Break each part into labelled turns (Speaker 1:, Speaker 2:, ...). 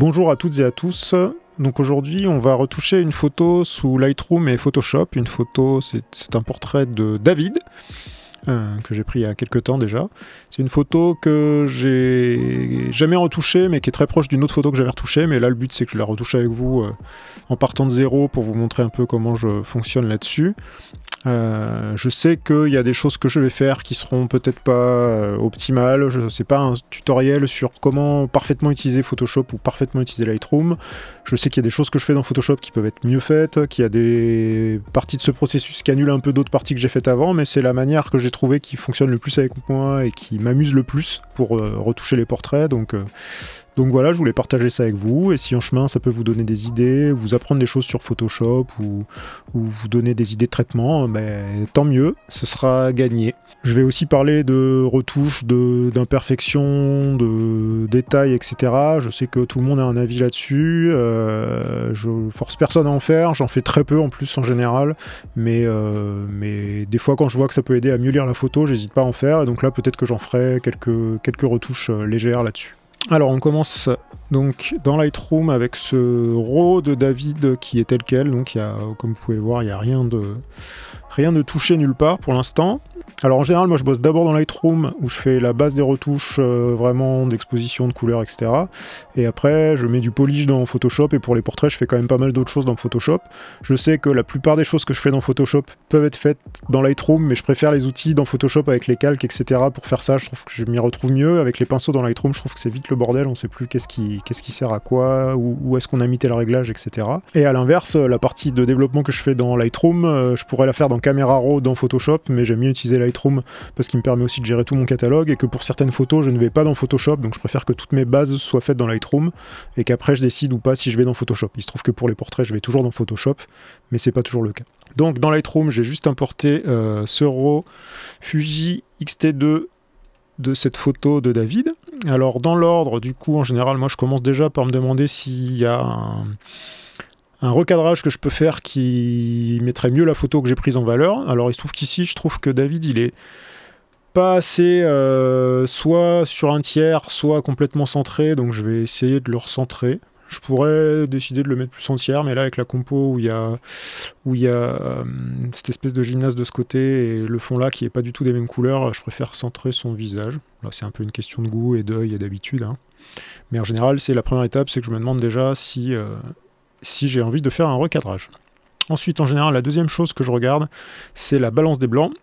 Speaker 1: Bonjour à toutes et à tous. Donc aujourd'hui, on va retoucher une photo sous Lightroom et Photoshop. Une photo, c'est un portrait de David, que j'ai pris il y a quelques temps déjà. C'est une photo que j'ai jamais retouchée, mais qui est très proche d'une autre photo que j'avais retouchée. Mais là, le but, c'est que je la retouche avec vous en partant de zéro pour vous montrer un peu comment je fonctionne là-dessus. Je sais qu'il y a des choses que je vais faire qui seront peut-être pas optimales. Je sais pas un tutoriel sur comment parfaitement utiliser Photoshop ou parfaitement utiliser Lightroom. Je sais qu'il y a des choses que je fais dans Photoshop qui peuvent être mieux faites, qu'il y a des parties de ce processus qui annulent un peu d'autres parties que j'ai faites avant, mais c'est la manière que j'ai trouvé qui fonctionne le plus avec moi et qui m'amuse le plus pour retoucher les portraits. Donc voilà, je voulais partager ça avec vous, et si en chemin ça peut vous donner des idées, vous apprendre des choses sur Photoshop ou vous donner des idées de traitement, tant mieux, ce sera gagné. Je vais aussi parler de retouches, d'imperfections, de détails, etc. Je sais que tout le monde a un avis là-dessus, je force personne à en faire, j'en fais très peu en plus en général, mais des fois quand je vois que ça peut aider à mieux lire la photo, j'hésite pas à en faire, et donc là peut-être que j'en ferai quelques retouches légères là-dessus. Alors on commence donc dans Lightroom avec ce RAW de David qui est tel quel, donc comme vous pouvez le voir, il n'y a rien de touché nulle part pour l'instant. Alors en général, moi je bosse d'abord dans Lightroom où je fais la base des retouches vraiment d'exposition, de couleurs, etc. Et après je mets du polish dans Photoshop, et pour les portraits je fais quand même pas mal d'autres choses dans Photoshop. Je sais que la plupart des choses que je fais dans Photoshop peuvent être faites dans Lightroom, mais je préfère les outils dans Photoshop avec les calques, etc. pour faire ça. Je trouve que je m'y retrouve mieux. Avec les pinceaux dans Lightroom, je trouve que c'est vite le bordel, on sait plus qu'est-ce qui sert à quoi, où est-ce qu'on a mis tel réglage, etc. Et à l'inverse, la partie de développement que je fais dans Lightroom, je pourrais la faire dans Camera Raw dans Photoshop, mais j'aime mieux utiliser Lightroom parce qu'il me permet aussi de gérer tout mon catalogue, et que pour certaines photos je ne vais pas dans Photoshop, donc je préfère que toutes mes bases soient faites dans Lightroom et qu'après je décide ou pas si je vais dans Photoshop. Il se trouve que pour les portraits je vais toujours dans Photoshop, mais c'est pas toujours le cas. Donc dans Lightroom j'ai juste importé ce RAW Fuji X-T2 de cette photo de David. Alors dans l'ordre, du coup en général moi je commence déjà par me demander s'il y a un recadrage que je peux faire qui mettrait mieux la photo que j'ai prise en valeur. Alors il se trouve qu'ici, je trouve que David, il est pas assez soit sur un tiers, soit complètement centré, donc je vais essayer de le recentrer. Je pourrais décider de le mettre plus en tiers, mais là avec la compo où il y a cette espèce de gymnase de ce côté et le fond là qui est pas du tout des mêmes couleurs, je préfère centrer son visage. Là c'est un peu une question de goût et d'œil et d'habitude, hein. Mais en général, c'est la première étape, c'est que je me demande déjà si j'ai envie de faire un recadrage. Ensuite, en général, la deuxième chose que je regarde, c'est la balance des blancs.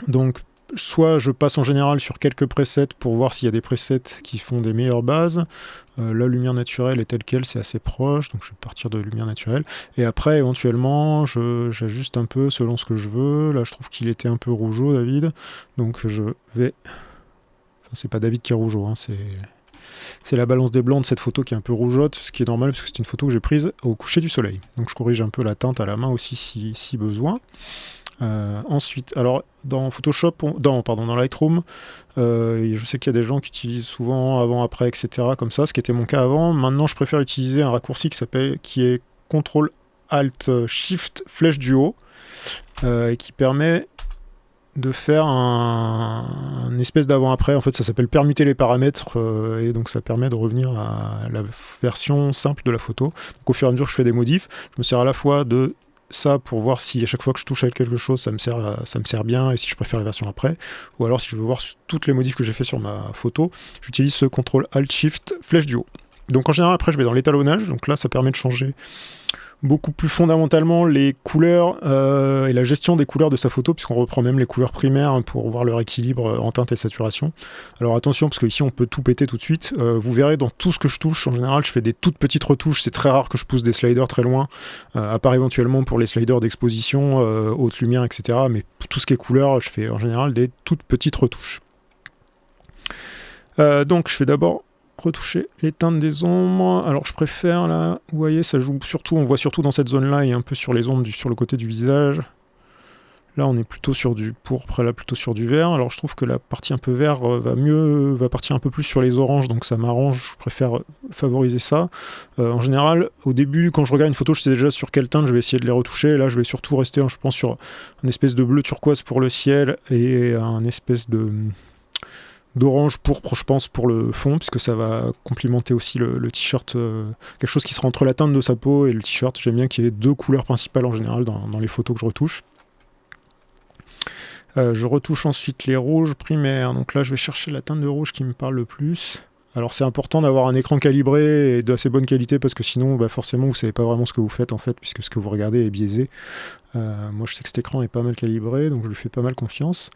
Speaker 1: Donc, soit je passe en général sur quelques presets pour voir s'il y a des presets qui font des meilleures bases. La lumière naturelle est telle quelle, c'est assez proche, donc je vais partir de lumière naturelle. Et après, éventuellement, j'ajuste un peu selon ce que je veux. Là, je trouve qu'il était un peu rougeau, David. Donc, je vais... Enfin, c'est pas David qui est rougeau, hein, c'est la balance des blancs de cette photo qui est un peu rougeote, ce qui est normal parce que c'est une photo que j'ai prise au coucher du soleil. Donc je corrige un peu la teinte à la main aussi si besoin. Ensuite, alors dans Photoshop, dans Lightroom, je sais qu'il y a des gens qui utilisent souvent avant, après, etc. comme ça, ce qui était mon cas avant. Maintenant, je préfère utiliser un raccourci qui est CTRL ALT SHIFT flèche du haut, et qui permet de faire un espèce d'avant-après. En fait, ça s'appelle permuter les paramètres, et donc ça permet de revenir à la version simple de la photo. Donc au fur et à mesure que je fais des modifs, je me sers à la fois de ça pour voir si à chaque fois que je touche à quelque chose, ça me sert bien, et si je préfère la version après, ou alors si je veux voir toutes les modifs que j'ai fait sur ma photo, j'utilise ce CTRL ALT SHIFT flèche du haut. Donc en général, après, je vais dans l'étalonnage, donc là, ça permet de changer beaucoup plus fondamentalement les couleurs et la gestion des couleurs de sa photo, puisqu'on reprend même les couleurs primaires pour voir leur équilibre en teinte et saturation. Alors attention, parce qu'ici on peut tout péter tout de suite. Vous verrez dans tout ce que je touche, en général je fais des toutes petites retouches, c'est très rare que je pousse des sliders très loin, à part éventuellement pour les sliders d'exposition, haute lumière, etc. Mais pour tout ce qui est couleur, je fais en général des toutes petites retouches. Donc je fais d'abord retoucher les teintes des ombres. Alors je préfère là, vous voyez, ça joue surtout, on voit surtout dans cette zone là et un peu sur les ombres sur le côté du visage. Là on est plutôt sur du pourpre, là plutôt sur du vert. Alors je trouve que la partie un peu vert va partir un peu plus sur les oranges, donc ça m'arrange, je préfère favoriser ça. En général, au début, quand je regarde une photo, je sais déjà sur quelle teinte je vais essayer de les retoucher. Là je vais surtout rester, je pense, sur un espèce de bleu turquoise pour le ciel et un espèce de d'orange pourpre, je pense, pour le fond, puisque ça va complimenter aussi le t-shirt, quelque chose qui sera entre la teinte de sa peau et le t-shirt. J'aime bien qu'il y ait 2 couleurs principales en général dans les photos que je retouche. Je retouche ensuite les rouges primaires, donc là je vais chercher la teinte de rouge qui me parle le plus. Alors c'est important d'avoir un écran calibré et d'assez bonne qualité, parce que sinon forcément vous savez pas vraiment ce que vous faites en fait, puisque ce que vous regardez est biaisé. Moi je sais que cet écran est pas mal calibré, donc je lui fais pas mal confiance.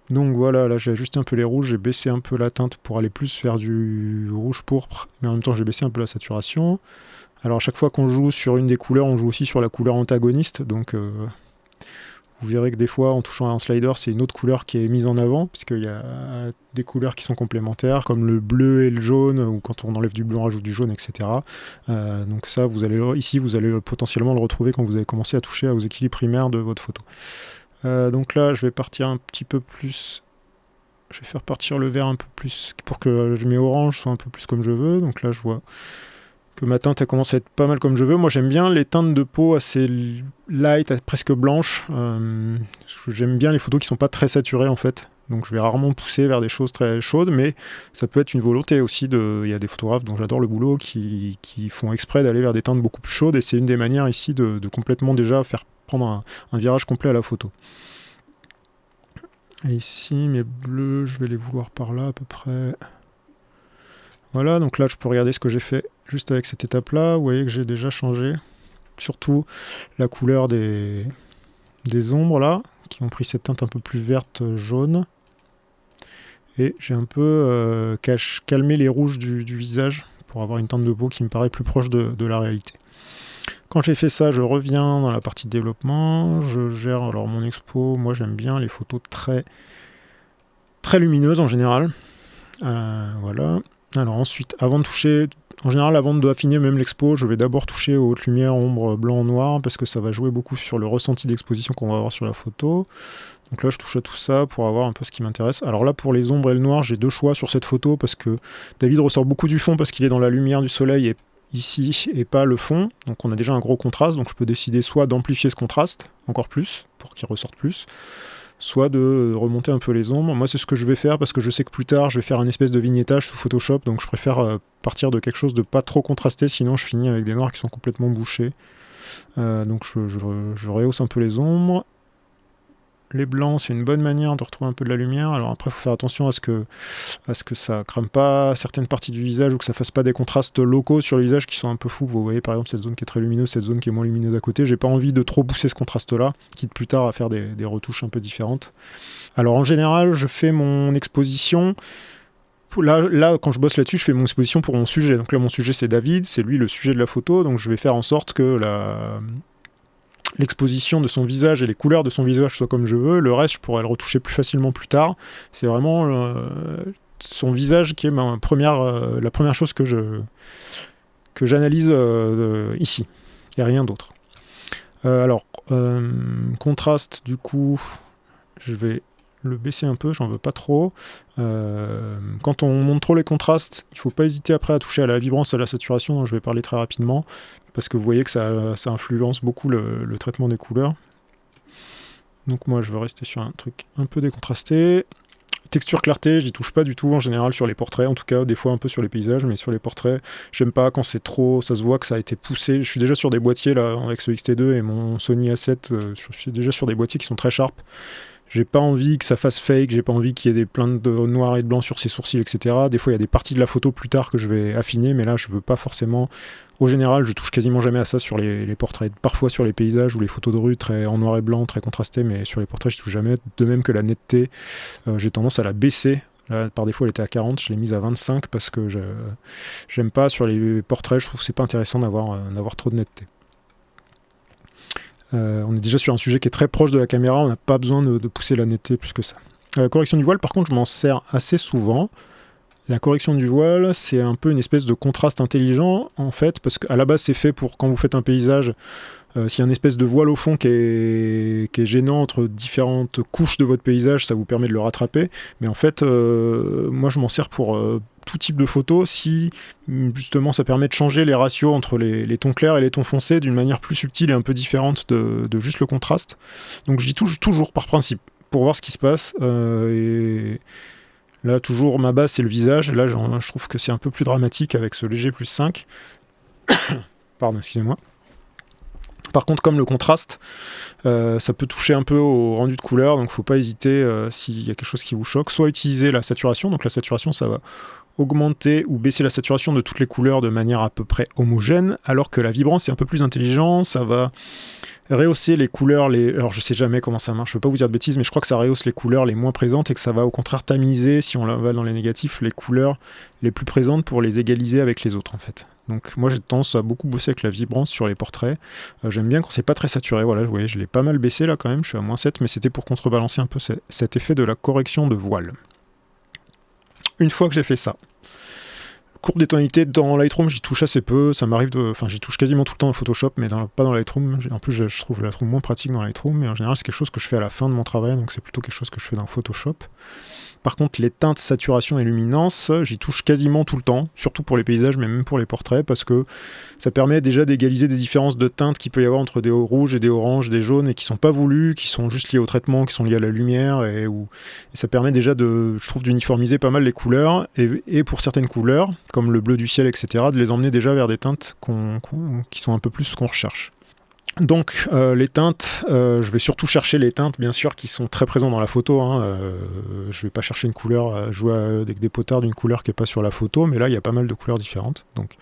Speaker 1: Donc voilà, là j'ai ajusté un peu les rouges, j'ai baissé un peu la teinte pour aller plus vers du rouge pourpre, mais en même temps j'ai baissé un peu la saturation. Alors à chaque fois qu'on joue sur une des couleurs, on joue aussi sur la couleur antagoniste, donc vous verrez que des fois, en touchant un slider, c'est une autre couleur qui est mise en avant, puisqu'il y a des couleurs qui sont complémentaires, comme le bleu et le jaune, ou quand on enlève du bleu, on rajoute du jaune, etc. Donc ça, vous allez potentiellement le retrouver quand vous allez commencer à toucher aux équilibres primaires de votre photo. Donc là, je vais partir un petit peu plus... Je vais faire partir le vert un peu plus, pour que mes oranges soient un peu plus comme je veux. Donc là, je vois que ma teinte elle commence à être pas mal comme je veux. Moi j'aime bien les teintes de peau assez light, presque blanches. J'aime bien les photos qui sont pas très saturées en fait. Donc je vais rarement pousser vers des choses très chaudes, mais ça peut être une volonté aussi. Il y a des photographes dont j'adore le boulot qui font exprès d'aller vers des teintes beaucoup plus chaudes, et c'est une des manières ici de complètement déjà faire prendre un virage complet à la photo. Et ici mes bleus, je vais les vouloir par là à peu près. Voilà, donc là je peux regarder ce que j'ai fait juste avec cette étape-là. Vous voyez que j'ai déjà changé, surtout la couleur des ombres là, qui ont pris cette teinte un peu plus verte jaune. Et j'ai un peu calmé les rouges du visage pour avoir une teinte de peau qui me paraît plus proche de la réalité. Quand j'ai fait ça, je reviens dans la partie de développement. Je gère alors mon expo. Moi j'aime bien les photos très, très lumineuses en général. Voilà. Alors ensuite, avant de toucher, en général avant d'affiner même l'expo, je vais d'abord toucher aux hautes lumières, ombre, blanc, noir, parce que ça va jouer beaucoup sur le ressenti d'exposition qu'on va avoir sur la photo. Donc là je touche à tout ça pour avoir un peu ce qui m'intéresse. Alors là pour les ombres et le noir, j'ai 2 choix sur cette photo, parce que David ressort beaucoup du fond parce qu'il est dans la lumière du soleil et ici et pas le fond, donc on a déjà un gros contraste, donc je peux décider soit d'amplifier ce contraste encore plus pour qu'il ressorte plus, soit de remonter un peu les ombres. Moi c'est ce que je vais faire parce que je sais que plus tard je vais faire un espèce de vignettage sous Photoshop, donc je préfère partir de quelque chose de pas trop contrasté, sinon je finis avec des noirs qui sont complètement bouchés. Donc je rehausse un peu les ombres. Les blancs, c'est une bonne manière de retrouver un peu de la lumière. Alors après, il faut faire attention à ce que ça crame pas certaines parties du visage, ou que ça fasse pas des contrastes locaux sur le visage qui sont un peu fous. Vous voyez par exemple cette zone qui est très lumineuse, cette zone qui est moins lumineuse à côté. J'ai pas envie de trop pousser ce contraste-là, quitte plus tard à faire des retouches un peu différentes. Alors en général, je fais mon exposition... Là, quand je bosse là-dessus, je fais mon exposition pour mon sujet. Donc là, mon sujet, c'est David, c'est lui le sujet de la photo, donc je vais faire en sorte que l'exposition de son visage et les couleurs de son visage soient comme je veux. Le reste, je pourrais le retoucher plus facilement plus tard. C'est vraiment son visage qui est la première chose que j'analyse ici. Il n'y a rien d'autre. Contraste, du coup, je vais le baisser un peu, j'en veux pas trop. Quand on monte trop les contrastes, il faut pas hésiter après à toucher à la vibrance et à la saturation, dont je vais parler très rapidement, parce que vous voyez que ça influence beaucoup le traitement des couleurs. Donc moi je veux rester sur un truc un peu décontrasté. Texture, clarté, j'y touche pas du tout en général sur les portraits, en tout cas des fois un peu sur les paysages, mais sur les portraits, j'aime pas quand c'est trop, ça se voit que ça a été poussé. Je suis déjà sur des boîtiers là, avec ce X-T2 et mon Sony A7, je suis déjà sur des boîtiers qui sont très sharp. J'ai pas envie que ça fasse fake, j'ai pas envie qu'il y ait des plaintes de noir et de blanc sur ses sourcils, etc. Des fois, il y a des parties de la photo plus tard que je vais affiner, mais là, je veux pas forcément... Au général, je touche quasiment jamais à ça sur les portraits. Parfois sur les paysages ou les photos de rue, très en noir et blanc, très contrastées, mais sur les portraits, je touche jamais. De même que la netteté, j'ai tendance à la baisser. Là, par défaut, elle était à 40, je l'ai mise à 25 parce que j'aime pas sur les portraits, je trouve que c'est pas intéressant d'avoir trop de netteté. On est déjà sur un sujet qui est très proche de la caméra, on n'a pas besoin de pousser la netteté plus que ça. Correction du voile, par contre, je m'en sers assez souvent. La correction du voile, c'est un peu une espèce de contraste intelligent, en fait, parce qu'à la base, c'est fait pour quand vous faites un paysage, s'il y a une espèce de voile au fond qui est gênant entre différentes couches de votre paysage, ça vous permet de le rattraper. Mais en fait, moi, je m'en sers pour... tout type de photo, si justement ça permet de changer les ratios entre les tons clairs et les tons foncés d'une manière plus subtile et un peu différente de juste le contraste. Donc je dis toujours par principe, pour voir ce qui se passe. Et Là, toujours, ma base, c'est le visage. Et là, je trouve que c'est un peu plus dramatique avec ce léger plus 5. Pardon, excusez-moi. Par contre, comme le contraste, ça peut toucher un peu au rendu de couleur, donc faut pas hésiter s'il y a quelque chose qui vous choque, soit utiliser la saturation, donc la saturation ça va augmenter ou baisser la saturation de toutes les couleurs de manière à peu près homogène, alors que la vibrance c'est un peu plus intelligent, ça va rehausser les couleurs, alors je sais jamais comment ça marche, je veux pas vous dire de bêtises, mais je crois que ça rehausse les couleurs les moins présentes et que ça va au contraire tamiser, si on va dans les négatifs, les couleurs les plus présentes pour les égaliser avec les autres en fait. Donc moi j'ai tendance à beaucoup bosser avec la vibrance sur les portraits. J'aime bien quand c'est pas très saturé, voilà, vous voyez, je l'ai pas mal baissé là quand même, je suis à -7, mais c'était pour contrebalancer un peu cet effet de la correction de voile. Une fois que j'ai fait ça, courbe des tonalités dans Lightroom, j'y touche assez peu, ça m'arrive de... Enfin, j'y touche quasiment tout le temps dans Photoshop, mais pas dans Lightroom. En plus, je trouve Lightroom moins pratique dans Lightroom, mais en général, c'est quelque chose que je fais à la fin de mon travail, donc c'est plutôt quelque chose que je fais dans Photoshop. Par contre, les teintes, saturation et luminance, j'y touche quasiment tout le temps, surtout pour les paysages, mais même pour les portraits, parce que ça permet déjà d'égaliser des différences de teintes qu'il peut y avoir entre des rouges et des oranges, des jaunes, et qui sont pas voulus, qui sont juste liés au traitement, qui sont liés à la lumière, et ça permet déjà je trouve, d'uniformiser pas mal les couleurs, et pour certaines couleurs, comme le bleu du ciel, etc., de les emmener déjà vers des teintes qui sont un peu plus ce qu'on recherche. Donc les teintes, je vais surtout chercher les teintes bien sûr qui sont très présentes dans la photo, je vais pas chercher une couleur, jouer avec des potards d'une couleur qui n'est pas sur la photo, mais là il y a pas mal de couleurs différentes, donc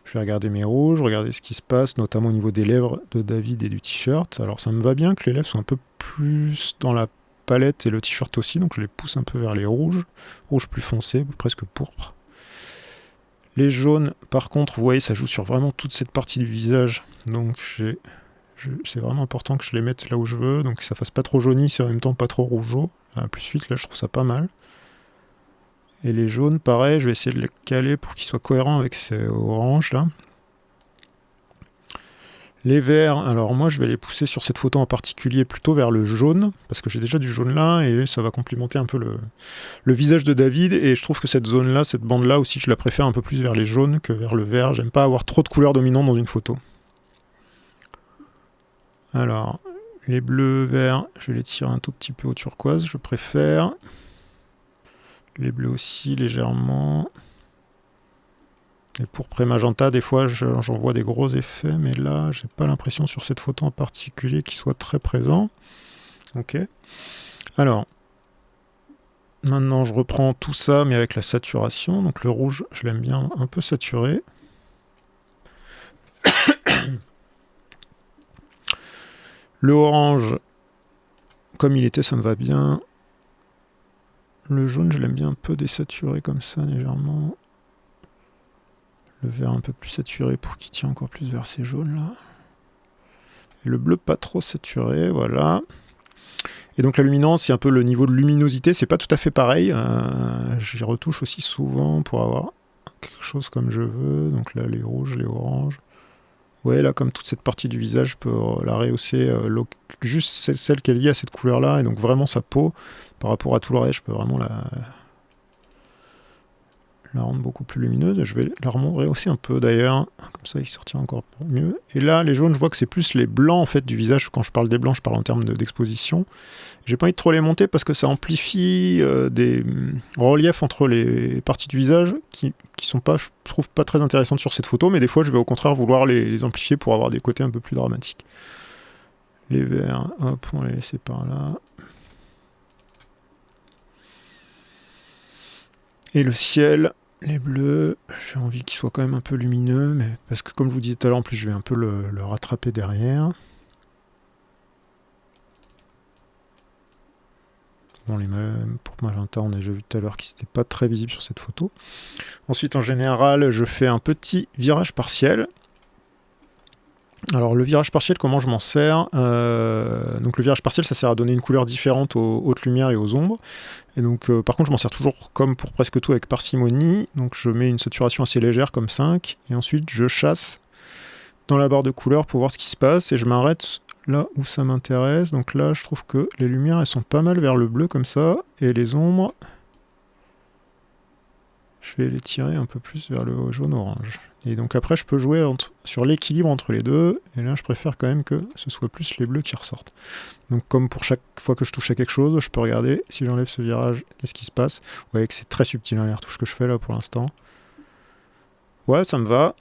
Speaker 1: je vais regarder mes rouges, regarder ce qui se passe, notamment au niveau des lèvres de David et du t-shirt. Alors ça me va bien que les lèvres soient un peu plus dans la palette et le t-shirt aussi, donc je les pousse un peu vers les rouges plus foncés, presque pourpre. Les jaunes par contre, vous voyez, ça joue sur vraiment toute cette partie du visage, donc c'est vraiment important que je les mette là où je veux, donc que ça fasse pas trop jaunisse et en même temps pas trop rougeau. Plus 8, là je trouve ça pas mal. Et les jaunes, pareil, je vais essayer de les caler pour qu'ils soient cohérents avec ces oranges là. Les verts, alors moi je vais les pousser sur cette photo en particulier plutôt vers le jaune, parce que j'ai déjà du jaune là, et ça va complémenter un peu le visage de David, et je trouve que cette zone là, cette bande là aussi, je la préfère un peu plus vers les jaunes que vers le vert. J'aime pas avoir trop de couleurs dominantes dans une photo. Alors, les bleus, verts, je vais les tirer un tout petit peu au turquoise, je préfère. Les bleus aussi, légèrement. Et pourpre et magenta, des fois, j'en vois des gros effets, mais là, j'ai pas l'impression sur cette photo en particulier qu'il soit très présent. Ok. Alors, maintenant, je reprends tout ça, mais avec la saturation. Donc, le rouge, je l'aime bien un peu saturé. Le orange, comme il était, ça me va bien. Le jaune, je l'aime bien un peu désaturé comme ça, légèrement. Le vert un peu plus saturé pour qu'il tire encore plus vers ces jaunes là. Et le bleu pas trop saturé, voilà. Et donc la luminance, c'est un peu le niveau de luminosité, c'est pas tout à fait pareil. J'y retouche aussi souvent pour avoir quelque chose comme je veux. Donc là, les rouges, les oranges. Ouais, là, comme toute cette partie du visage, je peux la rehausser, juste celle qui est liée à cette couleur-là, et donc vraiment sa peau, par rapport à tout le reste, je peux vraiment la rendre beaucoup plus lumineuse. Je vais la rehausser un peu d'ailleurs, comme ça il sortira encore mieux. Et là, les jaunes, je vois que c'est plus les blancs en fait du visage. Quand je parle des blancs, je parle en termes d'exposition. J'ai pas envie de trop les monter parce que ça amplifie des reliefs entre les parties du visage qui sont pas, je trouve, pas très intéressantes sur cette photo, mais des fois je vais au contraire vouloir les amplifier pour avoir des côtés un peu plus dramatiques. Les verts, hop, on va les laisser par là. Et le ciel, les bleus, j'ai envie qu'il soit quand même un peu lumineux, mais parce que comme je vous disais tout à l'heure, en plus je vais un peu le rattraper derrière. Bon, pour magenta, on a déjà vu tout à l'heure qu'ils n'étaient pas très visibles sur cette photo. Ensuite, en général, je fais un petit virage partiel. Alors le virage partiel, comment je m'en sers? Donc le virage partiel, ça sert à donner une couleur différente aux hautes lumières et aux ombres. Et donc par contre, je m'en sers toujours comme pour presque tout avec parcimonie. Donc je mets une saturation assez légère comme 5. Et ensuite, je chasse dans la barre de couleurs pour voir ce qui se passe. Et je m'arrête là où ça m'intéresse. Donc là, je trouve que les lumières, elles sont pas mal vers le bleu comme ça. Et les ombres... je vais les tirer un peu plus vers le jaune-orange. Et donc après, je peux jouer sur l'équilibre entre les deux. Et là, je préfère quand même que ce soit plus les bleus qui ressortent. Donc comme pour chaque fois que je touche à quelque chose, je peux regarder si j'enlève ce virage, qu'est-ce qui se passe. Vous voyez que c'est très subtil les retouches que je fais là pour l'instant. Ouais, ça me va.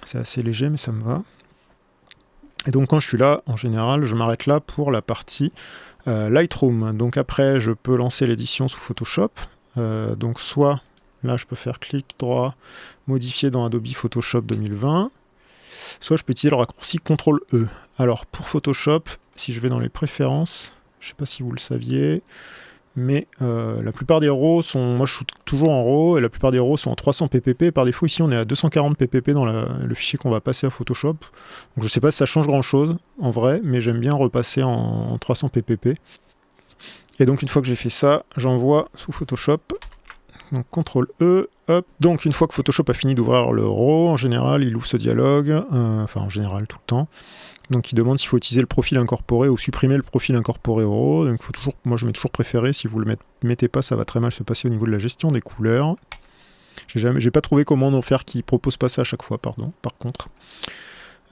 Speaker 1: C'est assez léger, mais ça me va. Et donc quand je suis là, en général, je m'arrête là pour la partie Lightroom. Donc après, je peux lancer l'édition sous Photoshop. Donc soit, là, je peux faire clic droit, modifier dans Adobe Photoshop 2020. Soit je peux utiliser le raccourci CTRL-E. Alors pour Photoshop, si je vais dans les préférences, je ne sais pas si vous le saviez, mais la plupart des RAW sont, moi je shoot toujours en RAW, et la plupart des RAW sont en 300 ppp. Par défaut ici on est à 240 ppp dans le fichier qu'on va passer à Photoshop. Donc je ne sais pas si ça change grand chose en vrai, mais j'aime bien repasser en 300 ppp. Et donc une fois que j'ai fait ça, j'envoie sous Photoshop. Donc CTRL-E, hop. Donc une fois que Photoshop a fini d'ouvrir le RAW, en général il ouvre ce dialogue, enfin en général tout le temps. Donc il demande s'il faut utiliser le profil incorporé ou supprimer le profil incorporé au RAW. Donc il faut toujours, moi je mets toujours préféré, si vous le mettez pas, ça va très mal se passer au niveau de la gestion des couleurs. J'ai pas trouvé comment en faire qui propose pas ça à chaque fois, par contre.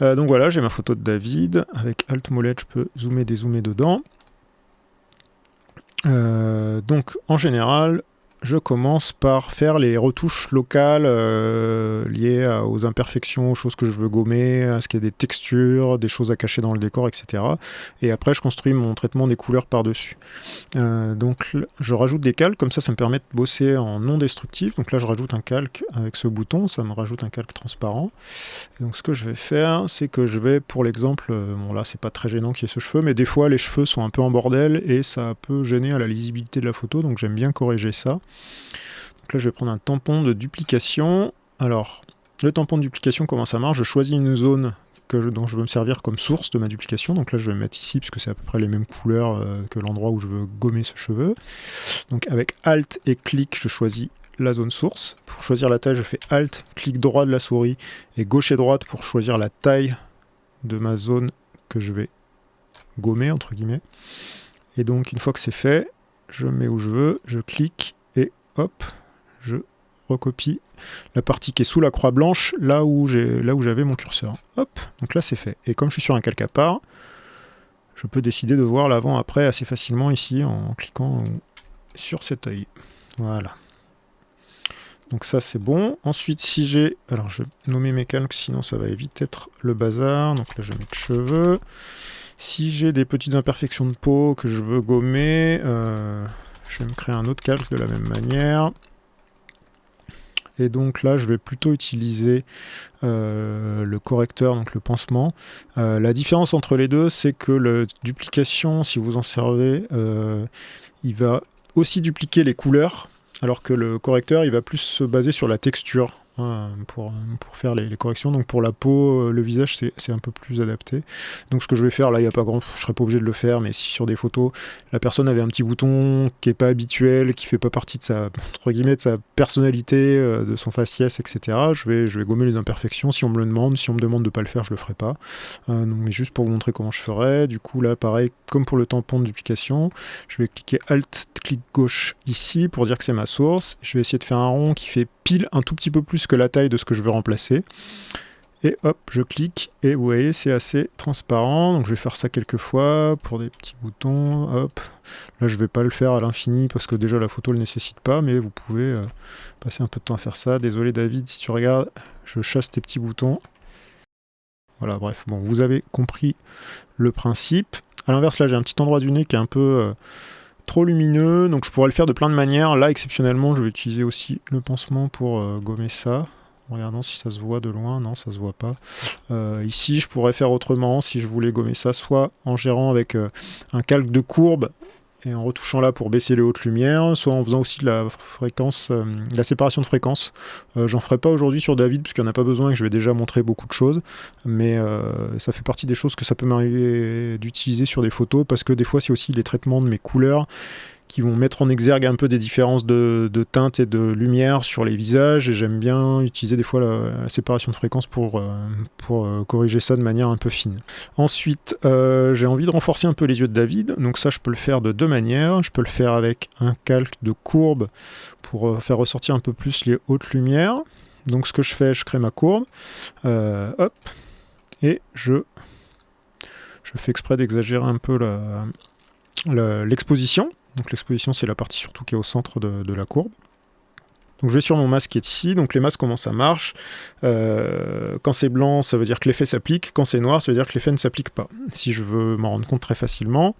Speaker 1: Donc voilà, j'ai ma photo de David, avec Alt Molette, je peux zoomer, dézoomer dedans. Donc en général, je commence par faire les retouches locales liées aux imperfections, aux choses que je veux gommer, à ce qu'il y a des textures, des choses à cacher dans le décor, etc. Et après, je construis mon traitement des couleurs par-dessus. Donc, je rajoute des calques, comme ça me permet de bosser en non destructif. Donc là, je rajoute un calque avec ce bouton, ça me rajoute un calque transparent. Et donc, ce que je vais faire, c'est que je vais, pour l'exemple, bon là, c'est pas très gênant qu'il y ait ce cheveu, mais des fois, les cheveux sont un peu en bordel et ça peut gêner à la lisibilité de la photo, donc j'aime bien corriger ça. Donc là, je vais prendre un tampon de duplication. Alors, le tampon de duplication, comment ça marche? Je choisis une zone dont je veux me servir comme source de ma duplication. Donc là, je vais me mettre ici, puisque c'est à peu près les mêmes couleurs que l'endroit où je veux gommer ce cheveu. Donc avec Alt et clic, je choisis la zone source. Pour choisir la taille, je fais Alt, clic droit de la souris, et gauche et droite pour choisir la taille de ma zone que je vais gommer, entre guillemets. Et donc, une fois que c'est fait, je mets où je veux, je clique, et hop, je recopie la partie qui est sous la croix blanche, là où j'avais mon curseur. Hop, donc là c'est fait. Et comme je suis sur un calque à part, je peux décider de voir l'avant-après assez facilement ici en cliquant sur cet œil. Voilà. Donc ça c'est bon. Ensuite si j'ai... Alors je vais nommer mes calques, sinon ça va vite être le bazar. Donc là je vais mettre cheveux. Si j'ai des petites imperfections de peau que je veux gommer, je vais me créer un autre calque de la même manière. Et donc là, je vais plutôt utiliser le correcteur, donc le pansement. La différence entre les deux, c'est que la duplication, si vous en servez, il va aussi dupliquer les couleurs, alors que le correcteur, il va plus se baser sur la texture pour faire les corrections. Donc pour la peau, le visage, c'est un peu plus adapté. Donc ce que je vais faire, là, il n'y a pas grand chose, je ne serais pas obligé de le faire, mais si sur des photos, la personne avait un petit bouton qui n'est pas habituel, qui ne fait pas partie de sa, entre guillemets, de sa personnalité, de son faciès, etc., je vais gommer les imperfections si on me le demande. Si on me demande de ne pas le faire, je ne le ferai pas. Donc, mais juste pour vous montrer comment je ferais. Du coup, là, pareil, comme pour le tampon de duplication, je vais cliquer Alt, clic gauche ici pour dire que c'est ma source. Je vais essayer de faire un rond qui fait pile un tout petit peu plus que la taille de ce que je veux remplacer. Et hop, je clique et vous voyez, c'est assez transparent. Donc je vais faire ça quelques fois pour des petits boutons. Hop. Là, je vais pas le faire à l'infini parce que déjà la photo le nécessite pas, mais vous pouvez passer un peu de temps à faire ça. Désolé David, si tu regardes, je chasse tes petits boutons. Voilà, bref, bon, vous avez compris le principe. À l'inverse, là, j'ai un petit endroit du nez qui est un peu trop lumineux, donc je pourrais le faire de plein de manières. Là, exceptionnellement, je vais utiliser aussi le pansement pour gommer ça. Regardons si ça se voit de loin. Non, ça se voit pas. Ici, je pourrais faire autrement si je voulais gommer ça, soit en gérant avec un calque de courbe et en retouchant là pour baisser les hautes lumières, soit en faisant aussi la fréquence, la séparation de fréquences. J'en ferai pas aujourd'hui sur David puisqu'il n'y en a pas besoin et que je vais déjà montrer beaucoup de choses, mais ça fait partie des choses que ça peut m'arriver d'utiliser sur des photos parce que des fois c'est aussi les traitements de mes couleurs qui vont mettre en exergue un peu des différences de teinte et de lumière sur les visages, et j'aime bien utiliser des fois la séparation de fréquences pour corriger ça de manière un peu fine. Ensuite, j'ai envie de renforcer un peu les yeux de David, donc ça je peux le faire de deux manières. Je peux le faire avec un calque de courbe pour faire ressortir un peu plus les hautes lumières. Donc ce que je fais, je crée ma courbe, hop, et je fais exprès d'exagérer un peu l'exposition. Donc l'exposition, c'est la partie surtout qui est au centre de la courbe. Donc je vais sur mon masque qui est ici. Donc les masques, comment ça marche? Quand c'est blanc, ça veut dire que l'effet s'applique. Quand c'est noir, ça veut dire que l'effet ne s'applique pas. Si je veux m'en rendre compte très facilement,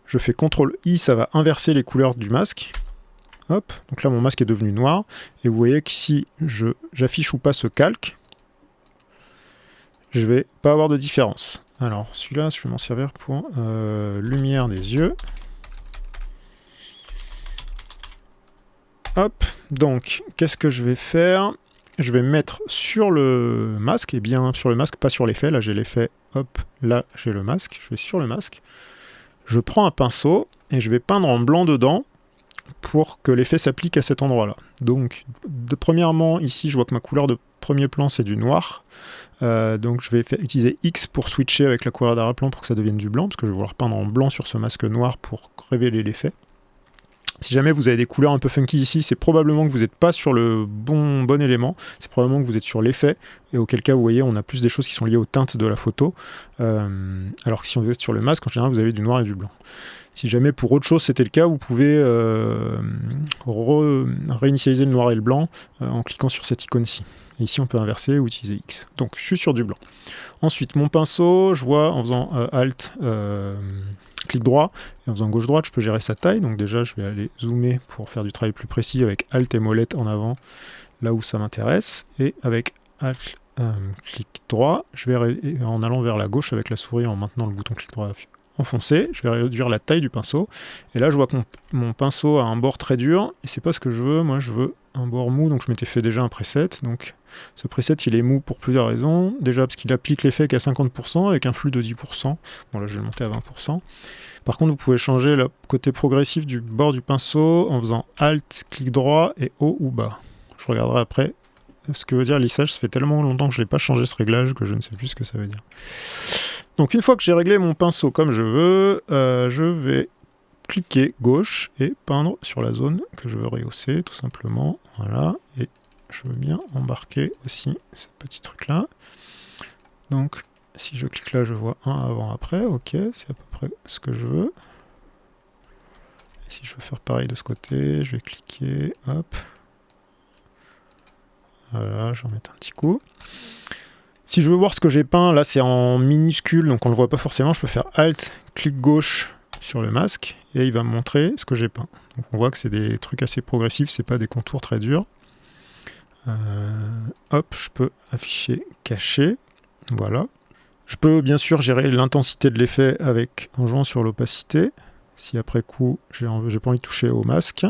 Speaker 1: je fais CTRL-I, ça va inverser les couleurs du masque. Hop, donc là mon masque est devenu noir. Et vous voyez que si j'affiche ou pas ce calque, je vais pas avoir de différence. Alors celui-là, je vais m'en servir pour lumière des yeux. Hop, donc qu'est-ce que je vais faire? Je vais mettre sur le masque, et bien sur le masque, pas sur l'effet. Là j'ai l'effet, hop, là j'ai le masque. Je vais sur le masque. Je prends un pinceau et je vais peindre en blanc dedans pour que l'effet s'applique à cet endroit-là. Donc, premièrement, ici, je vois que ma couleur de premier plan, c'est du noir. Donc, je vais utiliser X pour switcher avec la couleur d'arrière-plan pour que ça devienne du blanc, parce que je vais vouloir peindre en blanc sur ce masque noir pour révéler l'effet. Si jamais vous avez des couleurs un peu funky ici, c'est probablement que vous n'êtes pas sur le bon élément, c'est probablement que vous êtes sur l'effet, et auquel cas, vous voyez, on a plus des choses qui sont liées aux teintes de la photo, alors que si on est sur le masque, en général, vous avez du noir et du blanc. Si jamais pour autre chose c'était le cas, vous pouvez réinitialiser le noir et le blanc en cliquant sur cette icône-ci. Et ici, on peut inverser ou utiliser X. Donc, je suis sur du blanc. Ensuite, mon pinceau, je vois en faisant Alt, clic droit, et en faisant gauche-droite, je peux gérer sa taille. Donc déjà, je vais aller zoomer pour faire du travail plus précis avec Alt et molette en avant, là où ça m'intéresse. Et avec Alt, clic droit, je vais en allant vers la gauche avec la souris, en maintenant le bouton clic droit enfoncé, je vais réduire la taille du pinceau. Et là, je vois que mon pinceau a un bord très dur, et c'est pas ce que je veux. Moi, je veux un bord mou, donc je m'étais fait déjà un preset. Donc, ce preset, il est mou pour plusieurs raisons. Déjà, parce qu'il applique l'effet qu'à 50%, avec un flux de 10%. Bon, là, je vais le monter à 20%. Par contre, vous pouvez changer le côté progressif du bord du pinceau en faisant Alt, clic droit et haut ou bas. Je regarderai après ce que veut dire lissage. Ça fait tellement longtemps que je n'ai pas changé ce réglage que je ne sais plus ce que ça veut dire. Donc une fois que j'ai réglé mon pinceau comme je veux, je vais cliquer gauche et peindre sur la zone que je veux rehausser, tout simplement. Voilà, et je veux bien embarquer aussi ce petit truc-là. Donc si je clique là, je vois un avant-après, ok, c'est à peu près ce que je veux. Et si je veux faire pareil de ce côté, je vais cliquer, hop. Voilà, je vais en mettre un petit coup. Si je veux voir ce que j'ai peint, là c'est en minuscule, donc on ne le voit pas forcément, je peux faire Alt, clic gauche sur le masque, et il va me montrer ce que j'ai peint. Donc on voit que c'est des trucs assez progressifs, c'est pas des contours très durs. Hop, je peux afficher caché, voilà. Je peux bien sûr gérer l'intensité de l'effet en jouant sur l'opacité, si après coup j'ai pas envie de toucher au masque.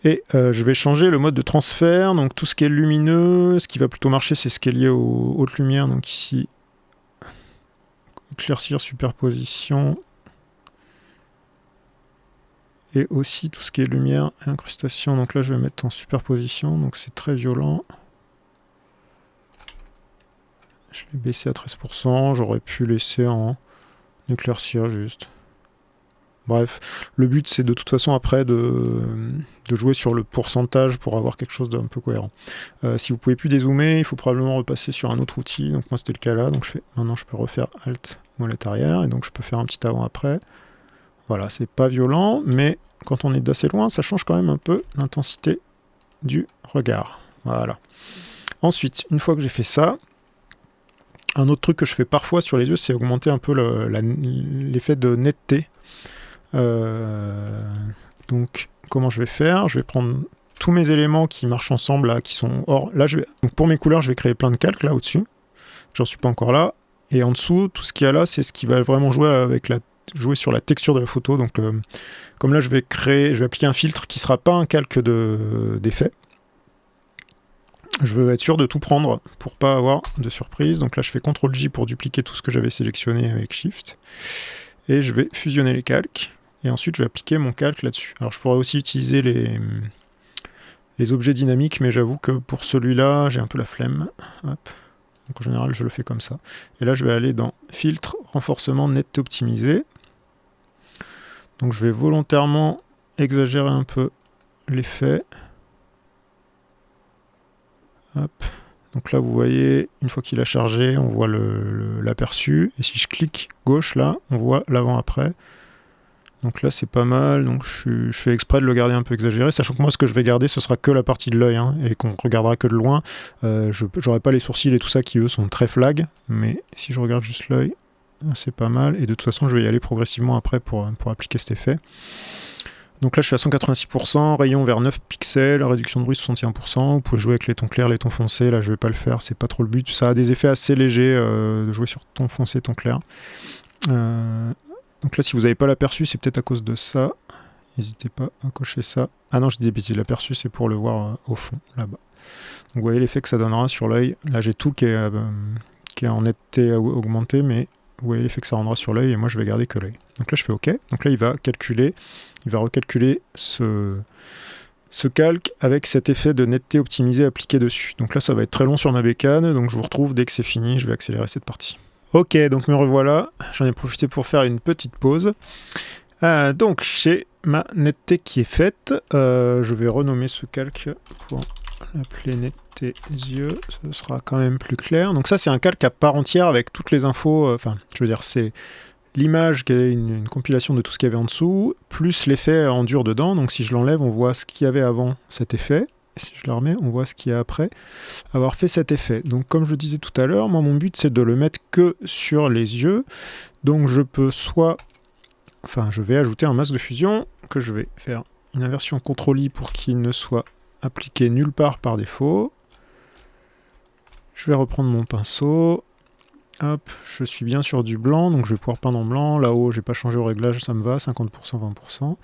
Speaker 1: Et je vais changer le mode de transfert, donc tout ce qui est lumineux, ce qui va plutôt marcher, c'est ce qui est lié aux hautes lumières, donc ici, éclaircir, superposition, et aussi tout ce qui est lumière et incrustation, donc là je vais mettre en superposition, donc c'est très violent. Je l'ai baissé à 13%, j'aurais pu laisser en éclaircir juste. Bref, le but c'est de toute façon après de jouer sur le pourcentage pour avoir quelque chose d'un peu cohérent. Si vous pouvez plus dézoomer, il faut probablement repasser sur un autre outil. Donc moi c'était le cas là, donc maintenant je peux refaire Alt, molette arrière, et donc je peux faire un petit avant-après. Voilà, c'est pas violent, mais quand on est d'assez loin, ça change quand même un peu l'intensité du regard. Voilà. Ensuite, une fois que j'ai fait ça, un autre truc que je fais parfois sur les yeux, c'est augmenter un peu l'effet de netteté. Donc comment je vais faire? Je vais prendre tous mes éléments qui marchent ensemble là, qui sont hors. Là, donc pour mes couleurs, je vais créer plein de calques là au-dessus. J'en suis pas encore là. Et en dessous, tout ce qu'il y a là, c'est ce qui va vraiment jouer sur la texture de la photo. Donc comme là, je vais appliquer un filtre qui sera pas un calque d'effet. Je veux être sûr de tout prendre pour pas avoir de surprise. Donc là, je fais CTRL-J pour dupliquer tout ce que j'avais sélectionné avec Shift. Et je vais fusionner les calques. Et ensuite, je vais appliquer mon calque là-dessus. Alors, je pourrais aussi utiliser les objets dynamiques, mais j'avoue que pour celui-là, j'ai un peu la flemme. Hop. Donc, en général, je le fais comme ça. Et là, je vais aller dans Filtre, Renforcement, Netteté optimisé. Donc, je vais volontairement exagérer un peu l'effet. Hop. Donc là, vous voyez, une fois qu'il a chargé, on voit l'aperçu. Et si je clique gauche, là, on voit l'avant-après. Donc là, c'est pas mal. Donc je fais exprès de le garder un peu exagéré, sachant que moi, ce que je vais garder, ce sera que la partie de l'œil, hein, et qu'on regardera que de loin. Je n'aurai pas les sourcils et tout ça qui, eux, sont très flag. Mais si je regarde juste l'œil, c'est pas mal. Et de toute façon, je vais y aller progressivement après pour appliquer cet effet. Donc là, je suis à 186%, rayon vers 9 pixels, réduction de bruit 61%. Vous pouvez jouer avec les tons clairs, les tons foncés. Là, je vais pas le faire, c'est pas trop le but. Ça a des effets assez légers de jouer sur ton foncé, ton clair. Donc là, si vous n'avez pas l'aperçu, c'est peut-être à cause de ça. N'hésitez pas à cocher ça. Ah non, je dis des bêtises, l'aperçu, c'est pour le voir au fond, là-bas. Donc vous voyez l'effet que ça donnera sur l'œil. Là, j'ai tout qui est en netteté augmentée, mais vous voyez l'effet que ça rendra sur l'œil, et moi, je vais garder que l'œil. Donc là, je fais OK. Donc là, il va recalculer ce calque avec cet effet de netteté optimisé appliqué dessus. Donc là, ça va être très long sur ma bécane, donc je vous retrouve dès que c'est fini, je vais accélérer cette partie. Ok, donc me revoilà, j'en ai profité pour faire une petite pause. Donc j'ai ma netteté qui est faite, je vais renommer ce calque pour l'appeler netteté yeux, ce sera quand même plus clair. Donc ça c'est un calque à part entière avec toutes les infos, je veux dire c'est l'image qui est une compilation de tout ce qu'il y avait en dessous, plus l'effet en dur dedans, donc si je l'enlève on voit ce qu'il y avait avant cet effet. Et si je le remets, on voit ce qu'il y a après avoir fait cet effet. Donc comme je le disais tout à l'heure, moi mon but c'est de le mettre que sur les yeux. Donc je peux je vais ajouter un masque de fusion que je vais faire une inversion CTRL-I pour qu'il ne soit appliqué nulle part par défaut. Je vais reprendre mon pinceau. Hop, je suis bien sur du blanc, donc je vais pouvoir peindre en blanc. Là-haut, j'ai pas changé au réglage, ça me va, 50%, 20%.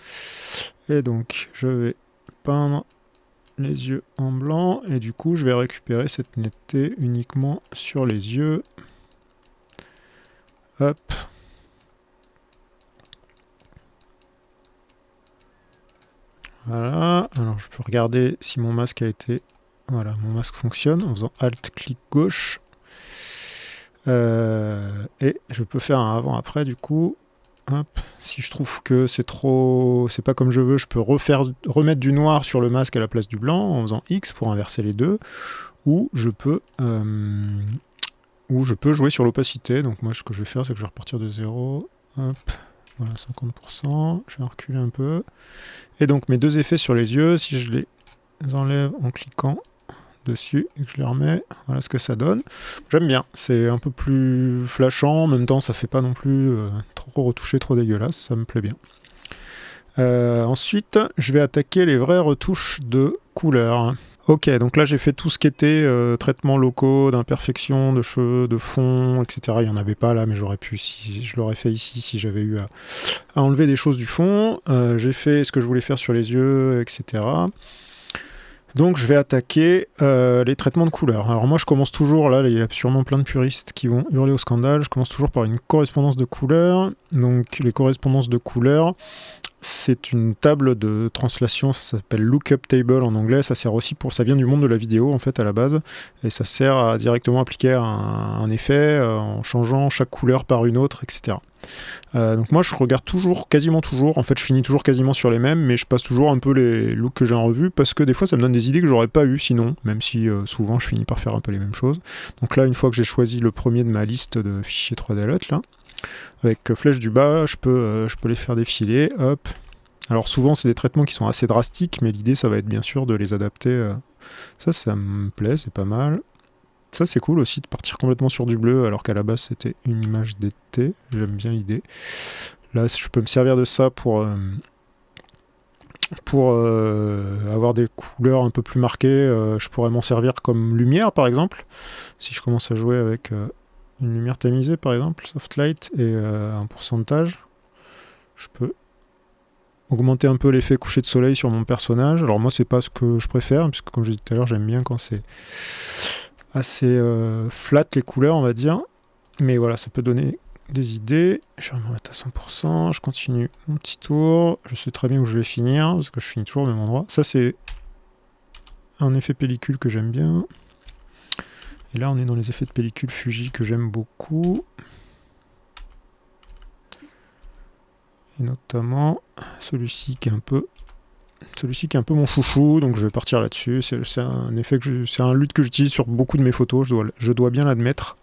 Speaker 1: Et donc je vais peindre les yeux en blanc, et du coup je vais récupérer cette netteté uniquement sur les yeux. Hop. Voilà, alors je peux regarder si mon masque a été... Voilà, mon masque fonctionne en faisant Alt-clic gauche. Et je peux faire un avant-après du coup. Hop. Si je trouve que c'est pas comme je veux, je peux remettre du noir sur le masque à la place du blanc en faisant X pour inverser les deux, ou je peux jouer sur l'opacité. Donc moi ce que je vais faire, c'est que je vais repartir de 0. Hop. Voilà, 50%, je vais reculer un peu. Et donc mes deux effets sur les yeux, si je les enlève en cliquant dessus et que je les remets, voilà ce que ça donne. J'aime bien, c'est un peu plus flashant, en même temps ça fait pas non plus trop retouché, trop dégueulasse, ça me plaît bien. Ensuite, je vais attaquer les vraies retouches de couleur. Ok, donc là j'ai fait tout ce qui était traitements locaux, d'imperfection, de cheveux, de fond, etc. Il n'y en avait pas là, mais j'aurais pu, si je l'aurais fait ici, si j'avais eu à enlever des choses du fond. J'ai fait ce que je voulais faire sur les yeux, etc. Donc je vais attaquer les traitements de couleurs. Alors moi je commence toujours, là il y a sûrement plein de puristes qui vont hurler au scandale, je commence toujours par une correspondance de couleurs. Donc les correspondances de couleurs, c'est une table de translation, ça s'appelle Lookup Table en anglais, ça vient du monde de la vidéo en fait à la base, et ça sert à directement appliquer un effet en changeant chaque couleur par une autre, etc. Donc moi je regarde quasiment toujours, en fait je finis toujours quasiment sur les mêmes, mais je passe toujours un peu les looks que j'ai en revue, parce que des fois ça me donne des idées que j'aurais pas eu sinon, même si souvent je finis par faire un peu les mêmes choses. Donc là une fois que j'ai choisi le premier de ma liste de fichiers 3D Alert là, avec flèche du bas, je peux les faire défiler, hop. Alors souvent c'est des traitements qui sont assez drastiques, mais l'idée ça va être bien sûr de les adapter. Ça me plaît, c'est pas mal. Ça c'est cool aussi de partir complètement sur du bleu alors qu'à la base c'était une image d'été, j'aime bien l'idée. Là je peux me servir de ça pour avoir des couleurs un peu plus marquées. Je pourrais m'en servir comme lumière par exemple, si je commence à jouer avec une lumière tamisée par exemple, soft light, et un pourcentage. Je peux augmenter un peu l'effet coucher de soleil sur mon personnage. Alors moi c'est pas ce que je préfère, puisque comme j'ai dit tout à l'heure, j'aime bien quand c'est assez flat les couleurs on va dire, mais voilà, ça peut donner des idées. Je vais me remettre à 100%. Je continue mon petit tour. Je sais très bien où je vais finir, parce que je finis toujours au même endroit. Ça, c'est un effet pellicule que j'aime bien. Et là, on est dans les effets de pellicule Fuji que j'aime beaucoup. Et notamment celui-ci qui est un peu mon chouchou, donc je vais partir là-dessus. C'est un effet c'est un lutte que j'utilise sur beaucoup de mes photos, je dois bien l'admettre.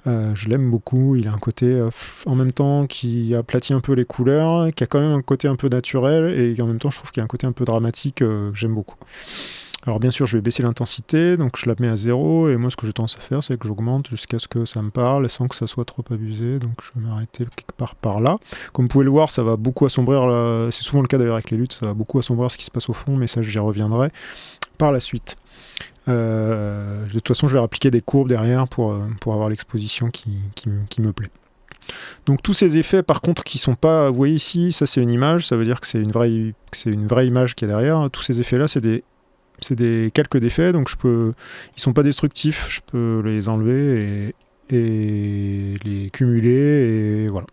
Speaker 1: Je l'aime beaucoup, il a un côté en même temps qui aplatit un peu les couleurs, qui a quand même un côté un peu naturel, et en même temps je trouve qu'il y a un côté un peu dramatique que j'aime beaucoup. Alors bien sûr je vais baisser l'intensité, donc je la mets à 0, et moi ce que j'ai tendance à faire c'est que j'augmente jusqu'à ce que ça me parle, sans que ça soit trop abusé, donc je vais m'arrêter quelque part par là. Comme vous pouvez le voir, ça va beaucoup assombrir, c'est souvent le cas d'ailleurs avec les luttes, ça va beaucoup assombrir ce qui se passe au fond, mais ça j'y reviendrai par la suite. De toute façon je vais appliquer des courbes derrière pour avoir l'exposition qui me plaît. Donc tous ces effets par contre qui sont pas, vous voyez ici, ça c'est une image, ça veut dire que c'est une vraie image qui est derrière, tous ces effets là c'est des calques d'effets, donc ils sont pas destructifs, je peux les enlever et les cumuler, et voilà.